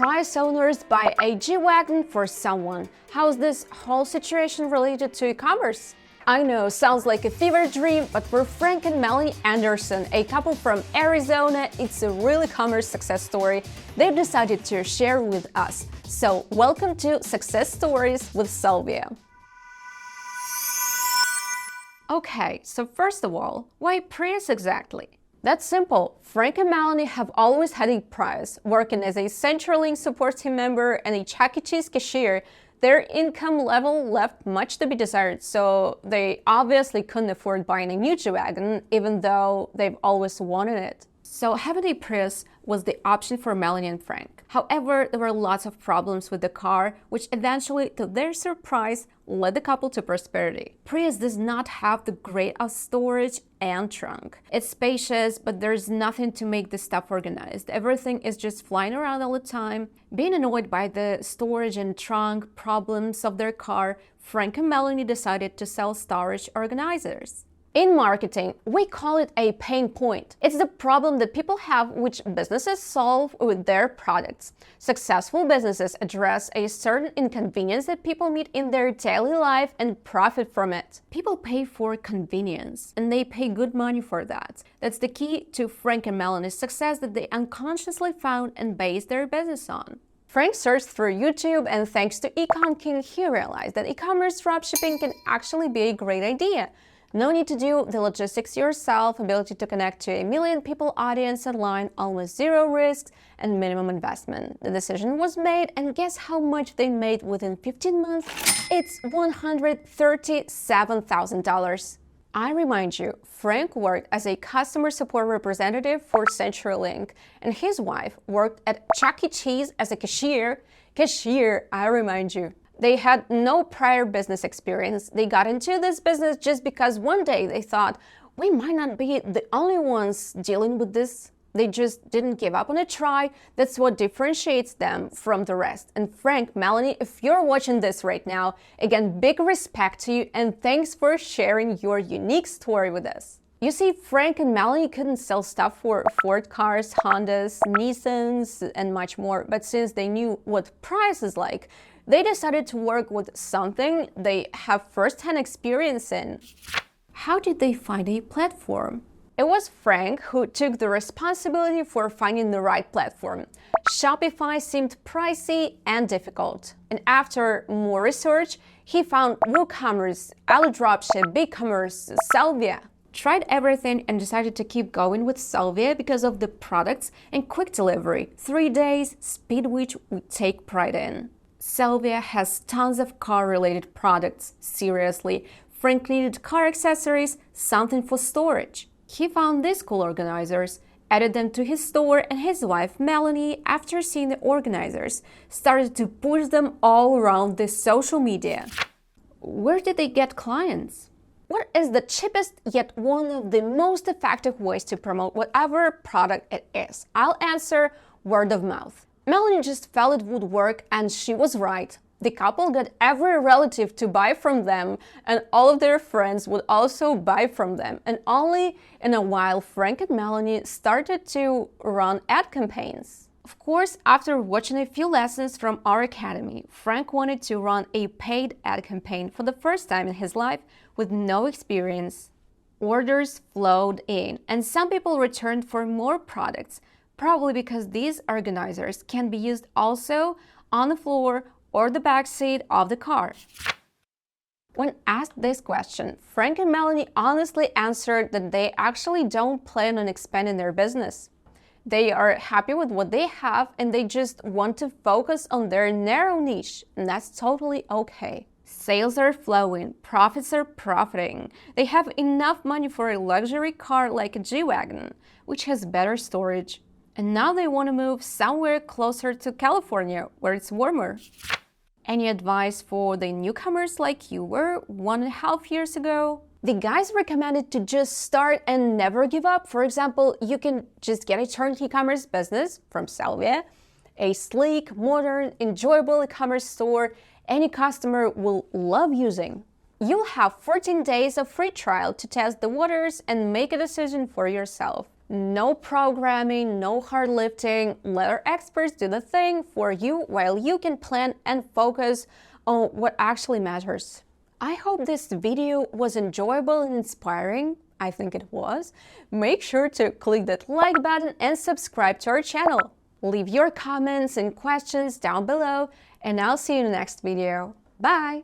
Prius owners buy a G-Wagon for someone. How's this whole situation related to e-commerce? I know, sounds like a fever dream, but for Frank and Melanie Anderson, a couple from Arizona, it's a real e-commerce success story they've decided to share with us. So, welcome to Success Stories with Sellvia. Okay, so first of all, why Prius exactly? That's simple. Frank and Melanie have always had a Prius. Working as a CenturyLink support team member and a Chuck E. Cheese cashier, their income level left much to be desired, so they obviously couldn't afford buying a new G-Wagon, even though they've always wanted it. So having a Prius was the option for Melanie and Frank. However, there were lots of problems with the car, which eventually, to their surprise, led the couple to prosperity. Prius does not have the great of storage and trunk. It's spacious, but there's nothing to make the stuff organized. Everything is just flying around all the time. Being annoyed by the storage and trunk problems of their car, Frank and Melanie decided to sell storage organizers. In marketing, we call it a pain point. It's the problem that people have which businesses solve with their products. Successful businesses address a certain inconvenience that people meet in their daily life and profit from it. People pay for convenience, and they pay good money for that. That's the key to Frank and Melanie's success that they unconsciously found and based their business on. Frank searched through YouTube, and thanks to Ecom King, he realized that e-commerce dropshipping can actually be a great idea. No need to do the logistics yourself, ability to connect to a million people audience online, almost zero risks, and minimum investment. The decision was made, and guess how much they made within 15 months? It's $137,000. I remind you, Frank worked as a customer support representative for CenturyLink, and his wife worked at Chuck E. Cheese as a cashier. I remind you. They had no prior business experience. They got into this business just because one day they thought, we might not be the only ones dealing with this. They just didn't give up on a try. That's what differentiates them from the rest. And Frank, Melanie, if you're watching this right now, again, big respect to you and thanks for sharing your unique story with us. You see, Frank and Melanie couldn't sell stuff for Ford cars, Hondas, Nissans, and much more. But since they knew what Prius is like, they decided to work with something they have first-hand experience in. How did they find a platform? It was Frank who took the responsibility for finding the right platform. Shopify seemed pricey and difficult. And after more research, he found WooCommerce, AliDropship, BigCommerce, Sellvia. Tried everything and decided to keep going with Sellvia because of the products and quick delivery. 3 days, speed which we take pride in. Sellvia has tons of car-related products. Seriously, Frank needed car accessories, something for storage. He found these cool organizers, added them to his store, and his wife, Melanie, after seeing the organizers, started to push them all around the social media. Where did they get clients? What is the cheapest yet one of the most effective ways to promote whatever product it is? I'll answer word of mouth. Melanie just felt it would work, and she was right. The couple got every relative to buy from them, and all of their friends would also buy from them. And only in a while, Frank and Melanie started to run ad campaigns. Of course, after watching a few lessons from our academy, Frank wanted to run a paid ad campaign for the first time in his life with no experience. Orders flowed in, and some people returned for more products. Probably because these organizers can be used also on the floor or the back seat of the car. When asked this question, Frank and Melanie honestly answered that they actually don't plan on expanding their business. They are happy with what they have and they just want to focus on their narrow niche, and that's totally okay. Sales are flowing, profits are profiting. They have enough money for a luxury car like a G-Wagon, which has better storage. And now they want to move somewhere closer to California, where it's warmer. Any advice for the newcomers like you were 1.5 years ago? The guys recommended to just start and never give up. For example, you can just get a turnkey e-commerce business from Sellvia, a sleek, modern, enjoyable e-commerce store any customer will love using. You'll have 14 days of free trial to test the waters and make a decision for yourself. No programming, no hard lifting. Let our experts do the thing for you while you can plan and focus on what actually matters. I hope this video was enjoyable and inspiring. I think it was. Make sure to click that like button and subscribe to our channel. Leave your comments and questions down below, and I'll see you in the next video. Bye!